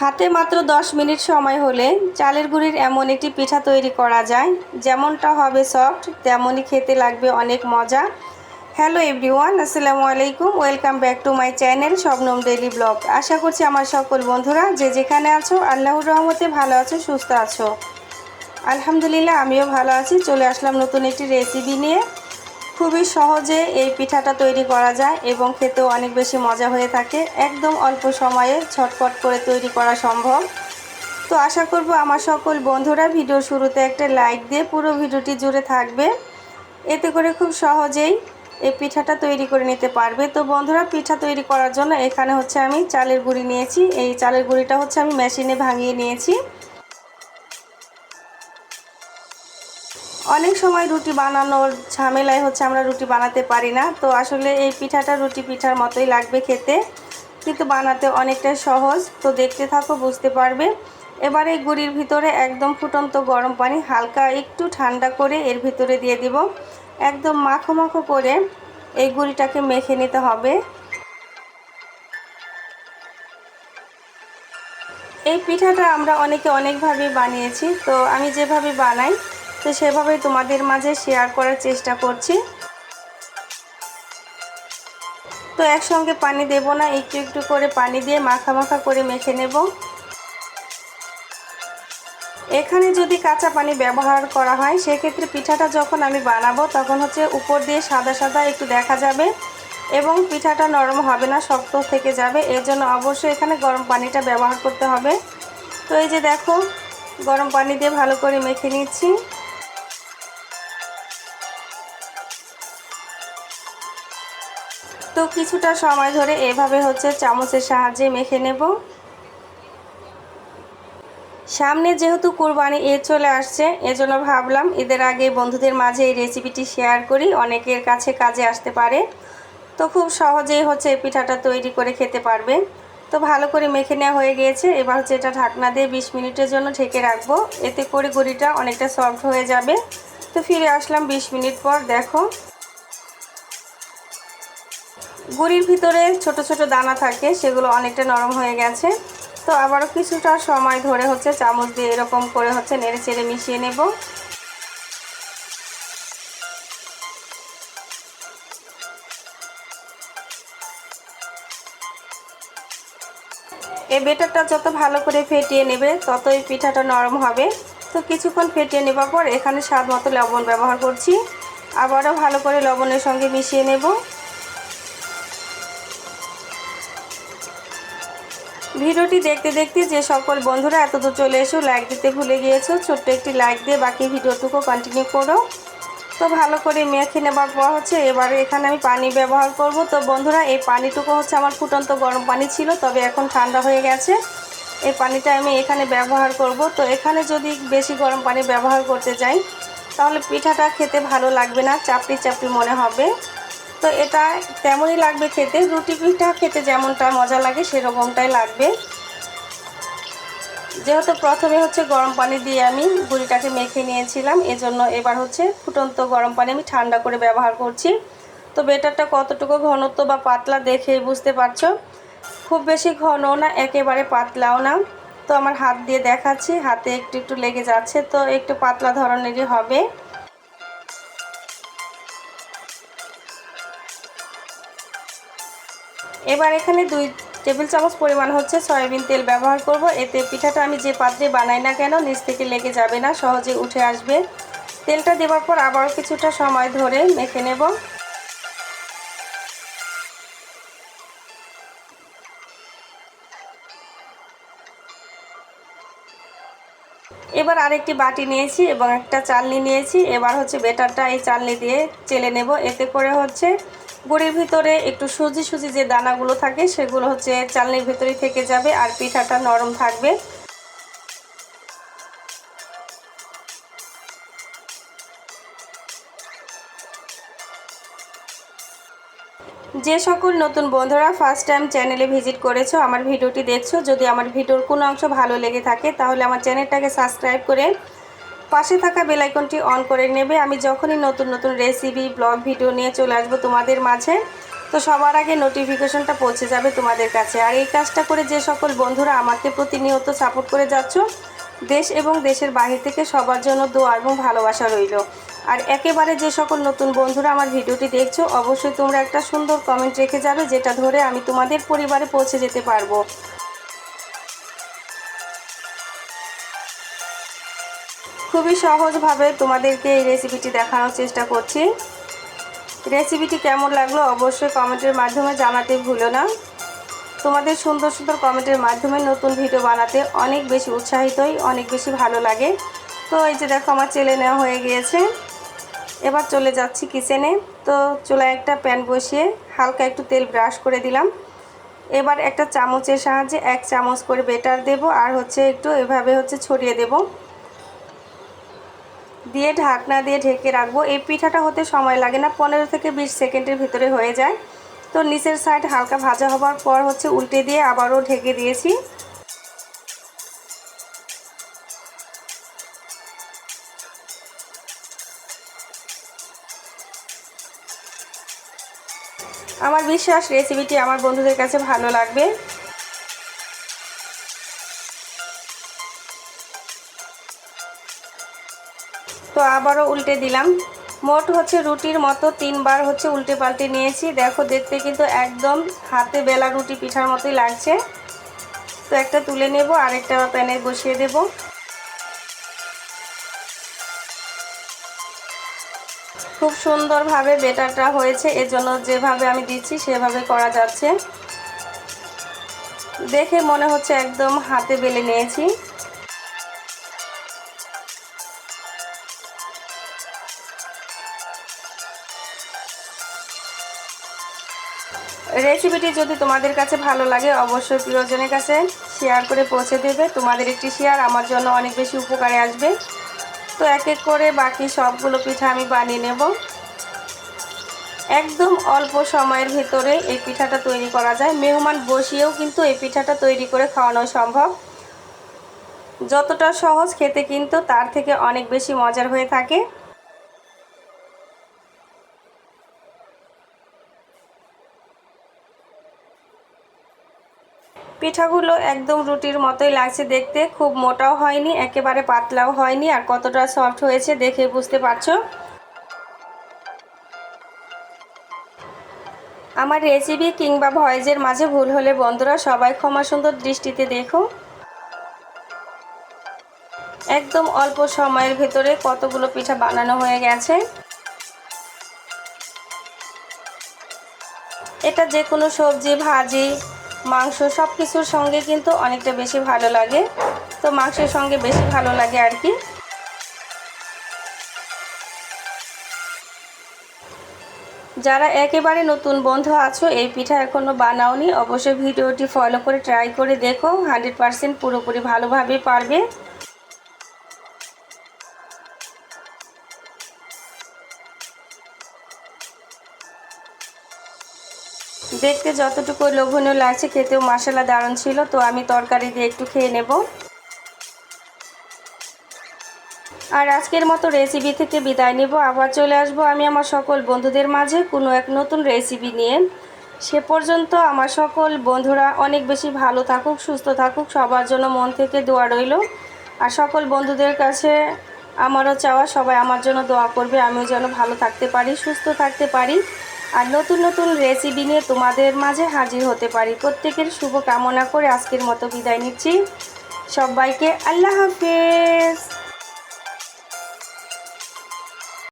হাতে মাত্র 10 মিনিট সময় হলে চালের গুঁড়ির এমন একটি পিঠা তৈরি করা যায়, যেমনটা হবে সফট তেমনই খেতে লাগবে অনেক মজা। হ্যালো এভরিওয়ান, আসসালামু আলাইকুম। Welcome back to my channel Shabnam daily blog. আশা করছি আমার সকল বন্ধুরা যে যেখানে আছো আল্লাহর রহমতে ভালো আছো, সুস্থ আছো। আলহামদুলিল্লাহ আমিও ভালো আছি। চলে আসলাম নতুন একটি রেসিপি নিয়ে। খুবই সহজে এই পিঠাটা তৈরি করা যায় এবং খেতেও অনেক বেশি মজা হয়ে থাকে। একদম অল্প সময়ে ঝটপট করে তৈরি করা সম্ভব। তো আশা করব আমার সকল বন্ধুরা ভিডিও শুরুতে একটা লাইক দিয়ে পুরো ভিডিওটি জুড়ে থাকবে, এতে করে খুব সহজেই এই পিঠাটা তৈরি করে নিতে পারবে। তো বন্ধুরা, পিঠা তৈরি করার জন্য এখানে হচ্ছে আমি চালের গুঁড়ি নিয়েছি। এই চালের গুঁড়িটা হচ্ছে আমি মেশিনে ভাঙিয়ে নিয়েছি। অনেক সময় রুটি বানানোর ঝামেলায় হচ্ছে আমরা রুটি বানাতে পারি না। তো আসলে এই পিঠাটা রুটি পিঠার মতোই লাগবে খেতে, কিন্তু বানাতে অনেকটা সহজ। তো দেখতে থাকো, বুঝতে পারবে। এবার এই গুঁড়ির ভিতরে একদম ফুটন্ত গরম পানি হালকা একটু ঠান্ডা করে এর ভিতরে দিয়ে দিব। একদম মাখো মাখো করে এই গুঁড়িটাকে মেখে নিতে হবে। এই পিঠাটা আমরা অনেকে অনেকভাবে বানিয়েছি, তো আমি যেভাবে বানাই তো সেভাবেই তোমাদের মাঝে শেয়ার করার চেষ্টা করছি। তো একসঙ্গে পানি দেব না, একটু একটু করে পানি দিয়ে মাখা মাখা করে মেখে নেব। এখানে যদি কাঁচা পানি ব্যবহার করা হয় সেক্ষেত্রে পিঠাটা যখন আমি বানাবো তখন হচ্ছে উপর দিয়ে সাদা সাদা একটু দেখা যাবে এবং পিঠাটা নরম হবে না, শক্ত থেকে যাবে। এর জন্য অবশ্যই এখানে গরম পানিটা ব্যবহার করতে হবে। তো এই যে দেখো, গরম পানি দিয়ে ভালো করে মেখে নিচ্ছি। তো কিছুটা সময় ধরে এভাবে হচ্ছে চামচের সাহায্যে মেখে নেব। সামনে যেহেতু কুরবানি ঈদ চলে আসছে, এজন্য ভাবলাম ঈদের আগে বন্ধুদের মাঝে এই রেসিপিটি শেয়ার করি, অনেকের কাছে কাজে আসতে পারে। তো খুব সহজেই হচ্ছে এই পিঠাটা তৈরি করে খেতে পারবে। তো ভালো করে মেখে নেওয়া হয়ে গিয়েছে। এবার হচ্ছে এটা ঢাকনা দিয়ে 20 মিনিটের জন্য ঢেকে রাখবো, এতে করে গুঁড়িটা অনেকটা সফট হয়ে যাবে। তো ফিরে আসলাম 20 মিনিট পর। দেখো, গুঁড়ির ভিতরে ছোট ছোট দানা থাকে, সেগুলো অনেকটা নরম হয়ে গেছে। তো আবারও কিছুটা সময় ধরে হচ্ছে চামচ দিয়ে এরকম করে হচ্ছে নেড়ে চেড়ে মিশিয়ে নেব। এই বেটারটা যত ভালো করে ফেটিয়ে নেবে ততই পিঠাটা নরম হবে। তো কিছুক্ষণ ফেটিয়ে নেবার পর এখানে স্বাদ মতো লবণ ব্যবহার করছি। আবারও ভালো করে লবণের সঙ্গে মিশিয়ে নেব। ভিডিওটি দেখতে দেখতে যে সকল বন্ধুরা এতদূর চলে এসো লাইক দিতে ভুলে গিয়েছো, ছোট্ট একটি লাইক দিয়ে বাকি ভিডিওটুকু কন্টিনিউ করো। তো ভালো করে মেখে নেবার পর হচ্ছে এবারে এখানে আমি পানি ব্যবহার করব। তো বন্ধুরা, এই পানিটুকু হচ্ছে আমার ফুটন্ত গরম পানি ছিল, তবে এখন ঠান্ডা হয়ে গেছে। এই পানিটা আমি এখানে ব্যবহার করব। তো এখানে যদি বেশি গরম পানি ব্যবহার করতে যাই তাহলে পিঠাটা খেতে ভালো লাগবে না, চাপড়ি চাপড়ি মনে হবে। তো এটা তেমনই লাগবে খেতে, রুটি পিঠা খেতে যেমনটা মজা লাগে সেরকমটাই লাগবে। যেহেতু প্রথমে হচ্ছে গরম পানি দিয়ে আমি গুঁড়িটাকে মেখে নিয়েছিলাম, এজন্য এবার হচ্ছে ফুটন্ত গরম পানি আমি ঠান্ডা করে ব্যবহার করছি। তো বেটারটা কতটুকু ঘনত্ব বা পাতলা দেখে বুঝতে পারছো, খুব বেশি ঘনও না, একেবারে পাতলাও না। তো আমার হাত দিয়ে দেখাচ্ছি, হাতে একটু একটু লেগে যাচ্ছে, তো একটু পাতলা ধরনেরই হবে। এবার এখানে 2 টেবিল চামচ পরিমাণ হচ্ছে সয়াবিন তেল ব্যবহার করব। এতে পিঠাটা আমি যে পাত্রে বানাই না কেন নিচ থেকে লেগে যাবে না, সহজে উঠে আসবে। তেলটা দেওয়ার পর আবারও কিছুটা সময় ধরে মেখে নেব। এবার আরেকটি বাটি নিয়েছি এবং একটা চালনি নিয়েছি। এবার হচ্ছে বেটারটা এই চালনি দিয়ে চেলে নেব, এতে করে হচ্ছে গুঁড়ির ভিতরে একটু সুজি সুজি যে দানাগুলো থাকে সেগুলো হচ্ছে চালনির ভিতরেই থেকে যাবে আর পিঠাটা নরম থাকবে। যে সকল নতুন বন্ধুরা ফার্স্ট টাইম চ্যানেলে ভিজিট করেছো, আমার ভিডিওটি দেখছো, যদি আমার ভিডিওর কোনো অংশ ভালো লেগে থাকে তাহলে আমার চ্যানেলটাকে সাবস্ক্রাইব করে পাশে থাকা বেল আইকনটি অন করে নেবে। আমি যখনই নতুন নতুন রেসিপি ব্লগ ভিডিও নিয়ে চলে আসবো তোমাদের মাঝে, তো সবার আগে নোটিফিকেশনটা পৌঁছে যাবে তোমাদের কাছে। আর এই কাজটা করে যে সকল বন্ধুরা আমাকে প্রতিনিয়ত সাপোর্ট করে যাচ্ছ, দেশ এবং দেশের বাইরে থেকে সবার জন্য দোয়া এবং ভালোবাসা রইল। আর একেবারে যে সকল নতুন বন্ধুরা আমার ভিডিওটি দেখছো, অবশ্যই তোমরা একটা সুন্দর কমেন্ট রেখে যাবে, যেটা ধরে আমি তোমাদের পরিবারে পৌঁছে যেতে পারবো। খুবই সহজভাবে তোমাদেরকে এই রেসিপিটি দেখানোর চেষ্টা করছি। রেসিপিটি কেমন লাগলো অবশ্যই কমেন্টের মাধ্যমে জানাতে ভুলো না। তোমাদের সুন্দর সুন্দর কমেন্টের মাধ্যমে নতুন ভিডিও বানাতে অনেক বেশি উৎসাহিত হই, অনেক বেশি ভালো লাগে। তো এই যে দেখো আমার চেলে নেওয়া হয়ে গিয়েছে। এবার চলে যাচ্ছি কিচেনে। তো চুলায় একটা প্যান বসিয়ে হালকা একটু তেল ব্রাশ করে দিলাম। এবার একটা চামচের সাহায্যে 1 চামচ করে বেটার দেব, আর একটু এভাবে ছড়িয়ে দেব, দিয়ে ঢাকনা দিয়ে ঢেকে রাখবো। এই পিঠাটা হতে সময় লাগে না, 15 থেকে 20 সেকেন্ডের ভিতরে হয়ে যায়। তো নিচের সাইড হালকা ভাজা হবার পর উল্টে দিয়ে আবারও ঢেকে দিয়েছি। আমার বিশ্বাস রেসিপিটি আমার বন্ধুদের কাছে ভালো লাগবে। তো আবারও উল্টে দিলাম। মোট রুটির মতো 3 বার উল্টে পাল্টে নিয়েছি। দেখো দেখতে কিন্তু একদম হাতে বেলা রুটি পিঠার মতোই লাগছে। তো একটা তুলে নেব, আরেকটা প্যানে বসিয়ে দেব। খুব সুন্দরভাবে বেটারটা হয়েছে, এজন্য যেভাবে আমি দিচ্ছি সেভাবে করা যাচ্ছে। দেখে মনে হচ্ছে একদম হাতে বেলে নিয়েছি। রেসিপিটি যদি তোমাদের কাছে ভালো লাগে অবশ্যই প্রিয়জনের কাছে শেয়ার করে পৌঁছে দেবে। তোমাদের একটি শেয়ার আমার জন্য অনেক বেশি উপকারে আসবে। তো এক এক করে বাকি সবগুলো পিঠা আমি বানিয়ে নেব। একদম অল্প সময়ের ভিতরে এই পিঠাটা তৈরি করা যায়। মেহমান বসিয়েও কিন্তু এই পিঠাটা তৈরি করে খাওয়ানো সম্ভব। যতটা সহজ খেতে কিন্তু তার থেকে অনেক বেশি মজার হয়ে থাকে। পিঠাগুলো একদম রুটির মতোই লাগছে দেখতে, খুব মোটাও হয়নি, একেবারে পাতলাও হয়নি। আর কতটা সফট হয়েছে দেখে বুঝতে পারছো। আমার রেসিপি কিংবা ভয়েসের মাঝে ভুল হলে বন্ধুরা সবাই ক্ষমা সুন্দর দৃষ্টিতে দেখো। একদম অল্প সময়ের ভেতরে কতগুলো পিঠা বানানো হয়ে গেছে। এটা যে কোনো সবজি, ভাজি, মাংস সব কিছুর সঙ্গে কিন্তু অনেকটা বেশি ভালো লাগে। তো মাংসের সঙ্গে বেশি ভালো লাগে আর কি। যারা একেবারে নতুন বন্ধু আছো, এই পিঠা এখনও বানাওনি, অবশ্যই ভিডিওটি ফলো করে ট্রাই করে দেখো। 100% পুরোপুরি ভালোভাবে পারবে। দেখতে যতটুকু লোভনীয় লাগছে, খেতেও মাশাআল্লাহ দারুণ ছিল। তো আমি তরকারি দিয়ে একটু খেয়ে নেব। আর আজকের মতো রেসিপি থেকে বিদায় নেব। আবার চলে আসবো আমি আমার সকল বন্ধুদের মাঝে কোনো এক নতুন রেসিপি নিয়ে। সে পর্যন্ত আমার সকল বন্ধুরা অনেক বেশি ভালো থাকুক, সুস্থ থাকুক, সবার জন্য মন থেকে দোয়া রইল। আর সকল বন্ধুদের কাছে আমারও চাওয়া সবাই আমার জন্য দোয়া করবে, আমিও যেন ভালো থাকতে পারি, সুস্থ থাকতে পারি, আর নতুন নতুন রেসিপি নিয়ে তোমাদের মাঝে হাজির হতে পারি। প্রত্যেকের শুভ কামনা করে আজকের মতো বিদায় নিচ্ছি। সবাইকে আল্লাহ হাফেজ।